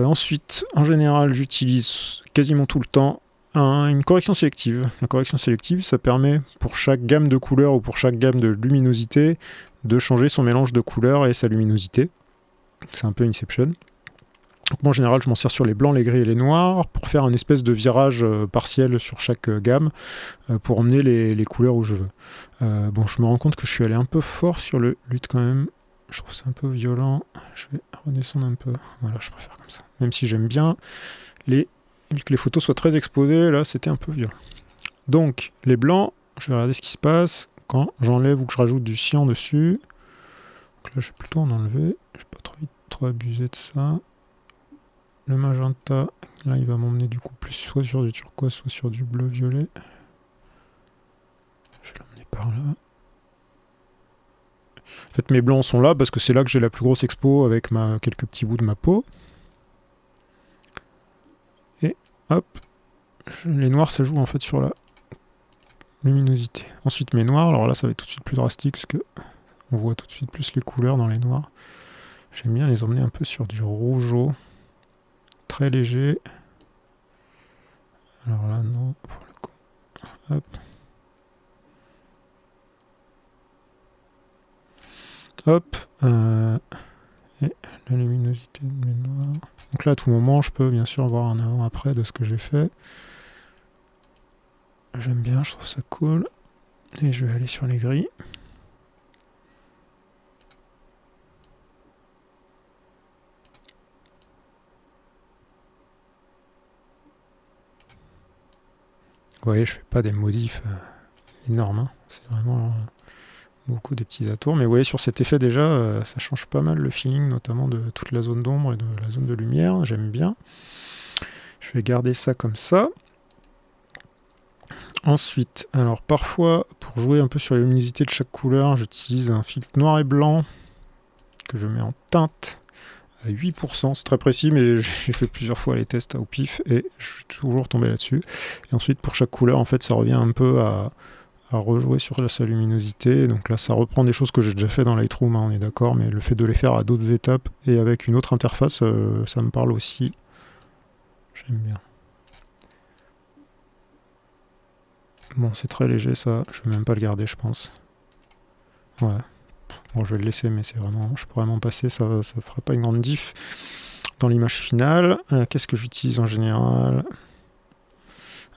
Speaker 1: Ensuite, en général, j'utilise quasiment tout le temps une correction sélective. La correction sélective, ça permet pour chaque gamme de couleurs ou pour chaque gamme de luminosité de changer son mélange de couleurs et sa luminosité. C'est un peu Inception. Donc moi, en général, je m'en sers sur les blancs, les gris et les noirs pour faire un espèce de virage partiel sur chaque gamme pour emmener les couleurs où je veux. Bon, je me rends compte que je suis allé un peu fort sur le lutte quand même. Je trouve ça un peu violent. Je vais redescendre un peu. Voilà, je préfère comme ça. Même si j'aime bien que les photos soient très exposées, là, c'était un peu violent. Donc, les blancs, je vais regarder ce qui se passe quand j'enlève ou que je rajoute du cyan dessus. Donc là, je vais plutôt en enlever. Je ne vais pas trop abuser de ça. Le magenta, là, il va m'emmener du coup plus soit sur du turquoise, soit sur du bleu-violet. Je vais l'emmener par là. En fait, mes blancs sont là parce que c'est là que j'ai la plus grosse expo avec quelques petits bouts de ma peau. Et hop, les noirs, ça joue en fait sur la luminosité. Ensuite, mes noirs, alors là, ça va être tout de suite plus drastique parce que on voit tout de suite plus les couleurs dans les noirs. J'aime bien les emmener un peu sur du rougeau, très léger. Alors là, non, pour le coup. Hop. Hop. Et la luminosité de mes noirs. Donc là, à tout moment, je peux bien sûr avoir un avant-après de ce que j'ai fait. J'aime bien, je trouve ça cool. Et je vais aller sur les gris. Vous voyez, je fais pas des modifs énormes. Hein. C'est vraiment beaucoup des petits atours. Mais vous voyez, sur cet effet déjà, ça change pas mal le feeling, notamment de toute la zone d'ombre et de la zone de lumière. J'aime bien. Je vais garder ça comme ça. Ensuite, alors parfois, pour jouer un peu sur la luminosité de chaque couleur, j'utilise un filtre noir et blanc que je mets en teinte à 8%. C'est très précis, mais j'ai fait plusieurs fois les tests au pif et je suis toujours tombé là-dessus. Et ensuite, pour chaque couleur, en fait, ça revient un peu à rejouer sur sa luminosité. Donc là, ça reprend des choses que j'ai déjà fait dans Lightroom, hein, on est d'accord, mais le fait de les faire à d'autres étapes et avec une autre interface, ça me parle aussi. J'aime bien. Bon, c'est très léger ça, je vais même pas le garder, je pense. Ouais. Bon, je vais le laisser, mais je pourrais m'en passer, ça fera pas une grande diff dans l'image finale. Qu'est-ce que j'utilise en général ?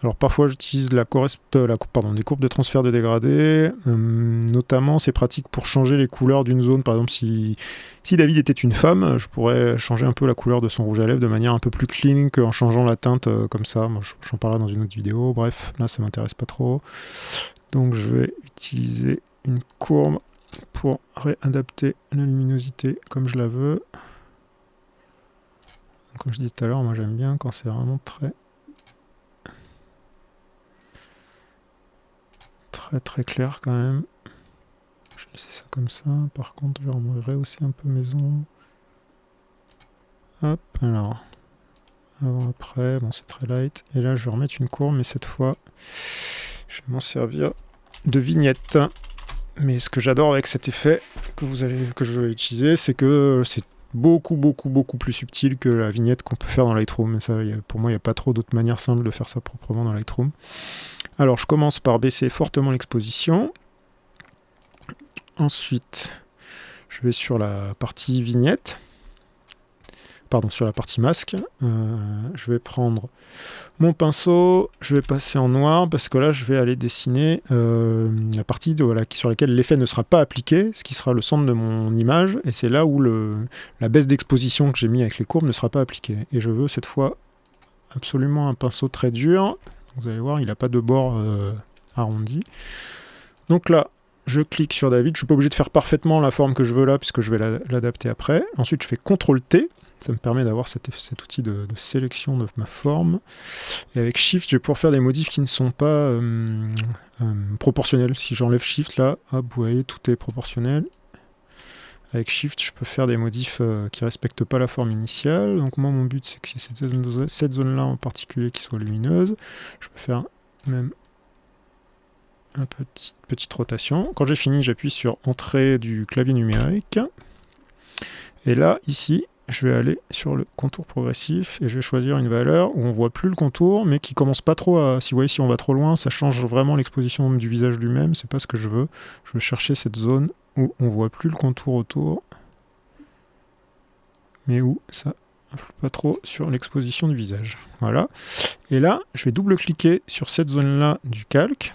Speaker 1: Alors parfois j'utilise des courbes de transfert de dégradé, notamment c'est pratique pour changer les couleurs d'une zone. Par exemple, si David était une femme, je pourrais changer un peu la couleur de son rouge à lèvres de manière un peu plus clean qu'en changeant la teinte comme ça. Moi, j'en parlerai dans une autre vidéo. Bref, là ça m'intéresse pas trop. Donc je vais utiliser une courbe pour réadapter la luminosité comme je la veux. Donc, comme je disais tout à l'heure, moi j'aime bien quand c'est vraiment très clair quand même. Je vais laisser ça comme ça. Par contre, je vais rehausser un peu mes ombres. Hop, alors. Avant, après, bon c'est très light. Et là je vais remettre une courbe, mais cette fois, je vais m'en servir de vignette. Mais ce que j'adore avec cet effet que je vais utiliser, c'est que c'est beaucoup plus subtil que la vignette qu'on peut faire dans Lightroom. Et ça, pour moi, il n'y a pas trop d'autres manières simples de faire ça proprement dans Lightroom. Alors, je commence par baisser fortement l'exposition. Ensuite, je vais sur la partie vignette. Pardon, sur la partie masque. Je vais prendre mon pinceau, je vais passer en noir parce que là je vais aller dessiner la partie sur laquelle l'effet ne sera pas appliqué, ce qui sera le centre de mon image, et c'est là où la baisse d'exposition que j'ai mis avec les courbes ne sera pas appliquée. Et je veux cette fois absolument un pinceau très dur. Vous allez voir, il n'a pas de bord arrondi. Donc là, je clique sur David. Je ne suis pas obligé de faire parfaitement la forme que je veux là, puisque je vais l'adapter après. Ensuite, je fais CTRL-T. Ça me permet d'avoir cet outil de sélection de ma forme. Et avec Shift, je vais pouvoir faire des modifs qui ne sont pas proportionnels. Si j'enlève Shift, là, hop, vous voyez, tout est proportionnel. Avec Shift, je peux faire des modifs qui ne respectent pas la forme initiale. Donc moi, mon but, c'est que cette zone-là en particulier qui soit lumineuse. Je peux faire même une petite rotation. Quand j'ai fini, j'appuie sur Entrée du clavier numérique. Et là, ici, je vais aller sur le contour progressif et je vais choisir une valeur où on voit plus le contour, mais qui commence pas trop à... Si vous voyez, si on va trop loin, ça change vraiment l'exposition du visage lui-même. C'est pas ce que je veux. Je veux chercher cette zone où on voit plus le contour autour, mais où ça influe pas trop sur l'exposition du visage. Voilà. Et là, je vais double-cliquer sur cette zone-là du calque.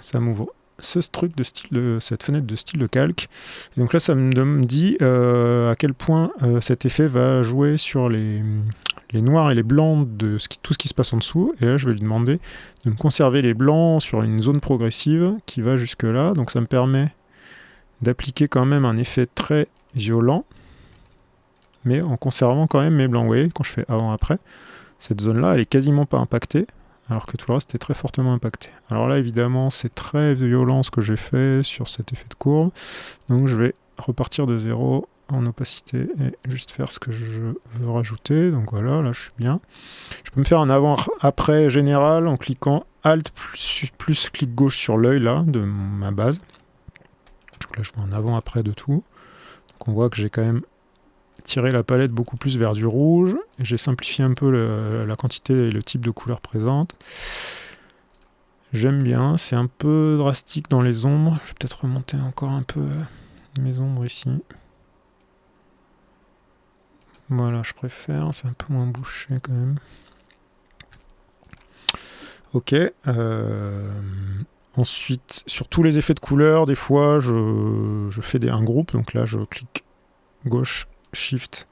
Speaker 1: Ça m'ouvre cette fenêtre de style de calque. Et donc là, ça me dit à quel point cet effet va jouer sur les noirs et les blancs de tout ce qui se passe en dessous. Et là, je vais lui demander de me conserver les blancs sur une zone progressive qui va jusque là. Donc ça me permet d'appliquer quand même un effet très violent, mais en conservant quand même mes blancs. Vous voyez, quand je fais avant-après, cette zone-là, elle est quasiment pas impactée, alors que tout le reste est très fortement impacté. Alors là, évidemment, c'est très violent ce que j'ai fait sur cet effet de courbe. Donc je vais repartir de zéro en opacité et juste faire ce que je veux rajouter. Donc voilà, là je suis bien. Je peux me faire un avant-après général en cliquant Alt plus clic gauche sur l'œil là de ma base. Donc là je vois un avant-après de tout. Donc on voit que j'ai quand même tiré la palette beaucoup plus vers du rouge. Et j'ai simplifié un peu la quantité et le type de couleur présente. J'aime bien, c'est un peu drastique dans les ombres. Je vais peut-être remonter encore un peu mes ombres ici. Voilà, je préfère, c'est un peu moins bouché quand même. Ok. Ensuite, sur tous les effets de couleur, des fois, je fais un groupe. Donc là, je clique gauche, Shift.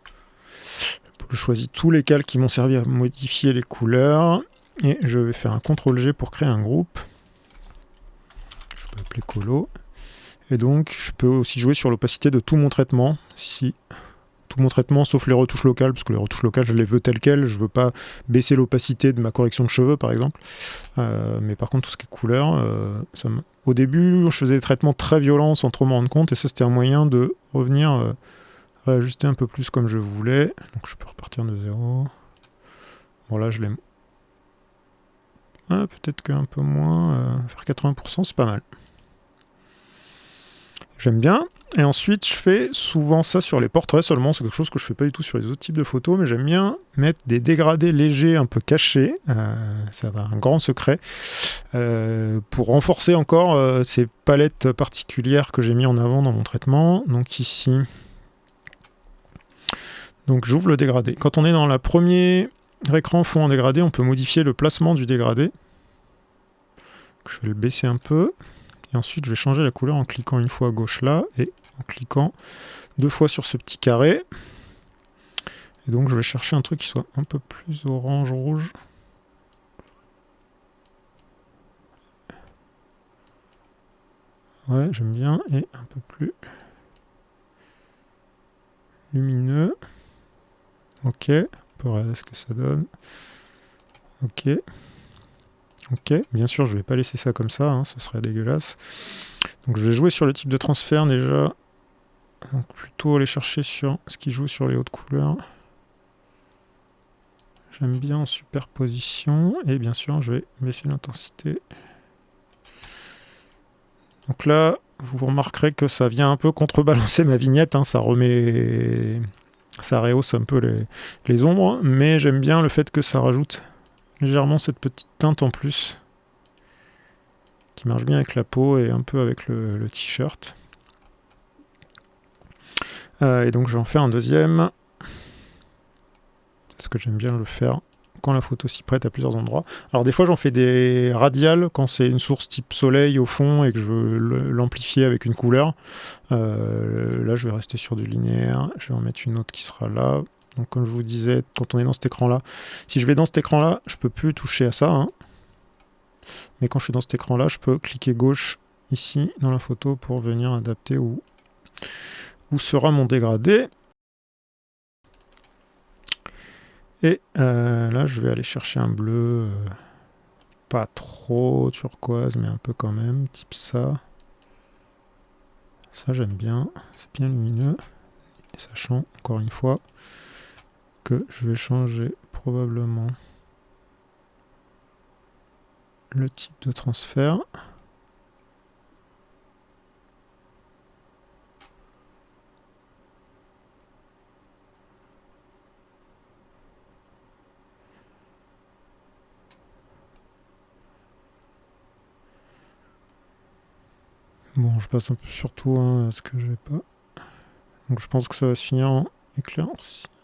Speaker 1: Je choisis tous les calques qui m'ont servi à modifier les couleurs. Et je vais faire un CTRL-G pour créer un groupe. Je peux appeler Colo. Et donc, je peux aussi jouer sur l'opacité de tout mon traitement. Tout mon traitement, sauf les retouches locales, parce que les retouches locales, je les veux telles quelles. Je ne veux pas baisser l'opacité de ma correction de cheveux, par exemple. Mais par contre, tout ce qui est couleur, au début, je faisais des traitements très violents sans trop m'en rendre compte. Et ça, c'était un moyen de revenir réajuster un peu plus comme je voulais. Donc, je peux repartir de zéro. Bon, là, je l'aime. Peut-être qu'un peu moins. Faire 80%, c'est pas mal. J'aime bien. Et ensuite, je fais souvent ça sur les portraits seulement. C'est quelque chose que je fais pas du tout sur les autres types de photos, mais j'aime bien mettre des dégradés légers un peu cachés. Ça va un grand secret. Pour renforcer encore ces palettes particulières que j'ai mis en avant dans mon traitement. Donc ici, donc j'ouvre le dégradé. Quand on est dans la première écran fond en dégradé, on peut modifier le placement du dégradé. Je vais le baisser un peu. Et ensuite, je vais changer la couleur en cliquant une fois à gauche là et en cliquant 2 fois sur ce petit carré. Et donc, je vais chercher un truc qui soit un peu plus orange-rouge. Ouais, j'aime bien. Et un peu plus lumineux. Ok, on peut regarder ce que ça donne. Ok. Ok, bien sûr, je ne vais pas laisser ça comme ça, hein, ce serait dégueulasse. Donc je vais jouer sur le type de transfert déjà. Donc plutôt aller chercher sur ce qui joue sur les hautes couleurs. J'aime bien en superposition. Et bien sûr, je vais baisser l'intensité. Donc là, vous remarquerez que ça vient un peu contrebalancer ma vignette, hein, ça rehausse un peu les ombres, mais j'aime bien le fait que ça rajoute légèrement cette petite teinte en plus, qui marche bien avec la peau et un peu avec le t-shirt. Et donc je vais en faire un deuxième, parce que j'aime bien le faire quand la photo s'y prête à plusieurs endroits. Alors des fois j'en fais des radiales quand c'est une source type soleil au fond et que je veux l'amplifier avec une couleur. Là je vais rester sur du linéaire, je vais en mettre une autre qui sera là. Donc comme je vous disais, quand on est dans cet écran là, si je vais dans cet écran là, je peux plus toucher à ça, hein. Mais quand je suis dans cet écran là, je peux cliquer gauche ici dans la photo pour venir adapter où sera mon dégradé. Et là, je vais aller chercher un bleu pas trop turquoise, mais un peu quand même, type ça. Ça, j'aime bien. C'est bien lumineux. Et sachant, encore une fois, que je vais changer probablement le type de transfert. Bon, je passe un peu sur tout, hein, ce que j'ai pas. Donc je pense que ça va se finir en éclair.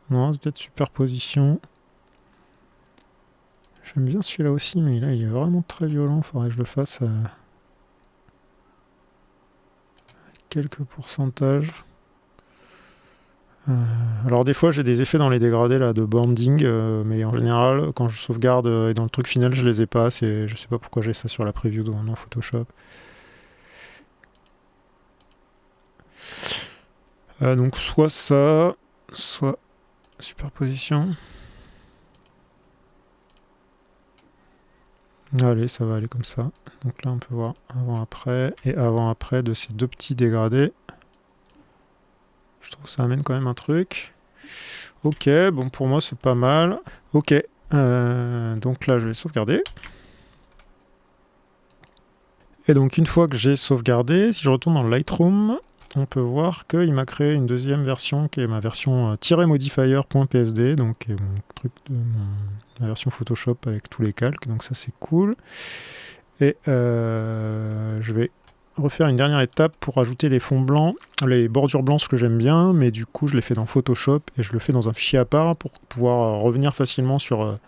Speaker 1: Non, c'est peut-être superposition. J'aime bien celui-là aussi, mais là il est vraiment très violent. Faudrait que je le fasse à quelques pourcentages. Alors des fois j'ai des effets dans les dégradés là de banding, mais en général quand je sauvegarde et dans le truc final je les ai pas. Je sais pas pourquoi j'ai ça sur la preview dans Photoshop. Donc soit ça, soit superposition. Allez, ça va aller comme ça. Donc là on peut voir avant-après et avant-après de ces deux petits dégradés. Je trouve que ça amène quand même un truc. Ok, bon pour moi c'est pas mal. Ok, donc là je vais sauvegarder. Et donc une fois que j'ai sauvegardé, si je retourne dans Lightroom, on peut voir qu'il m'a créé une deuxième version qui est ma version -modifier.psd, donc qui est mon truc de ma version Photoshop avec tous les calques, donc ça c'est cool. Et je vais refaire une dernière étape pour ajouter les fonds blancs, les bordures blanches que j'aime bien, mais du coup je les fais dans Photoshop et je le fais dans un fichier à part pour pouvoir revenir facilement sur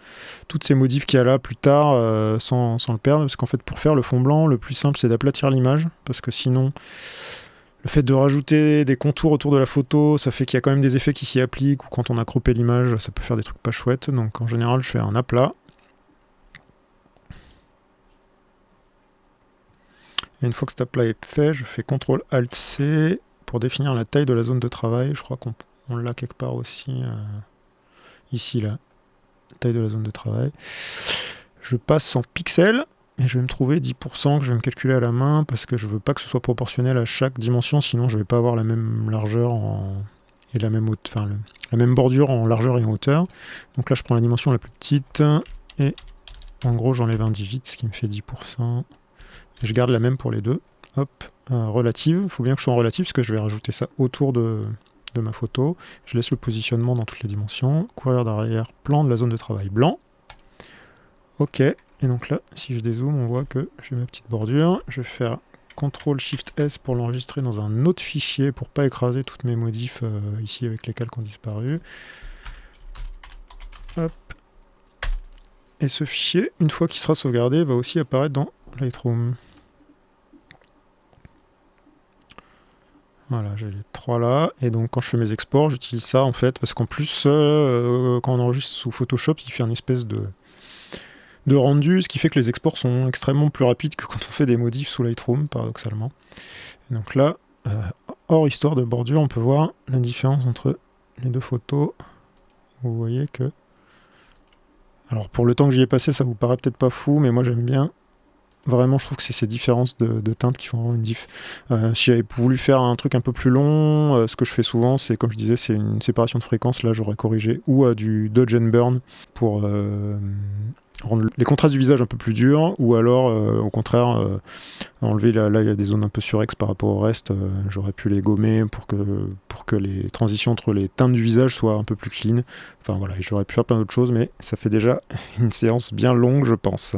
Speaker 1: toutes ces modifs qu'il y a là plus tard sans le perdre, parce qu'en fait pour faire le fond blanc, le plus simple c'est d'aplatir l'image, parce que sinon le fait de rajouter des contours autour de la photo, ça fait qu'il y a quand même des effets qui s'y appliquent, ou quand on a croppé l'image, ça peut faire des trucs pas chouettes, donc en général je fais un aplat. Et une fois que cet aplat est fait, je fais CTRL-ALT-C pour définir la taille de la zone de travail. Je crois qu'on l'a quelque part aussi, ici là, taille de la zone de travail. Je passe en pixels, et je vais me trouver 10% que je vais me calculer à la main, parce que je veux pas que ce soit proportionnel à chaque dimension, sinon je vais pas avoir la même largeur et la même la même bordure en largeur et en hauteur. Donc là je prends la dimension la plus petite, et en gros j'enlève un digit, ce qui me fait 10%. Et je garde la même pour les deux. Hop, relative. Il faut bien que je sois en relative, parce que je vais rajouter ça autour de ma photo. Je laisse le positionnement dans toutes les dimensions. Courrier d'arrière, plan de la zone de travail blanc. Ok, et donc là, si je dézoome, on voit que j'ai ma petite bordure. Je vais faire CTRL-SHIFT-S pour l'enregistrer dans un autre fichier, pour pas écraser toutes mes modifs ici avec les calques qui ont disparu. Hop. Et ce fichier, une fois qu'il sera sauvegardé, va aussi apparaître dans Lightroom. Voilà, j'ai les trois là, et donc quand je fais mes exports, j'utilise ça en fait, parce qu'en plus, quand on enregistre sous Photoshop, il fait un espèce de rendu, ce qui fait que les exports sont extrêmement plus rapides que quand on fait des modifs sous Lightroom, paradoxalement. Et donc là, hors histoire de bordure, on peut voir la différence entre les deux photos. Vous voyez que... Alors pour le temps que j'y ai passé, ça vous paraît peut-être pas fou, mais moi j'aime bien. Vraiment, je trouve que c'est ces différences de teintes qui font vraiment une diff. Si j'avais voulu faire un truc un peu plus long, ce que je fais souvent, c'est, comme je disais, c'est une séparation de fréquences. Là, j'aurais corrigé. Ou du dodge and burn pour rendre les contrastes du visage un peu plus durs, ou alors au contraire enlever, là il y a des zones un peu surexes par rapport au reste, j'aurais pu les gommer pour que les transitions entre les teintes du visage soient un peu plus clean. Enfin voilà, j'aurais pu faire plein d'autres choses, mais ça fait déjà une séance bien longue, je pense.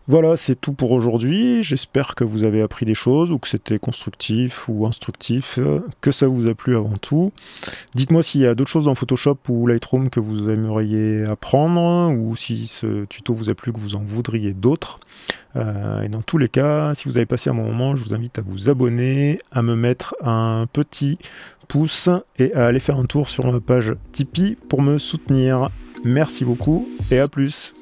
Speaker 1: Voilà, c'est tout pour aujourd'hui. J'espère que vous avez appris des choses, ou que c'était constructif ou instructif, que ça vous a plu avant tout. Dites-moi s'il y a d'autres choses dans Photoshop ou Lightroom que vous aimeriez apprendre, ou si ce tuto vous a plu, que vous en voudriez d'autres. Et dans tous les cas, si vous avez passé un bon moment, je vous invite à vous abonner, à me mettre un petit pouce et à aller faire un tour sur ma page Tipeee pour me soutenir. Merci beaucoup et à plus.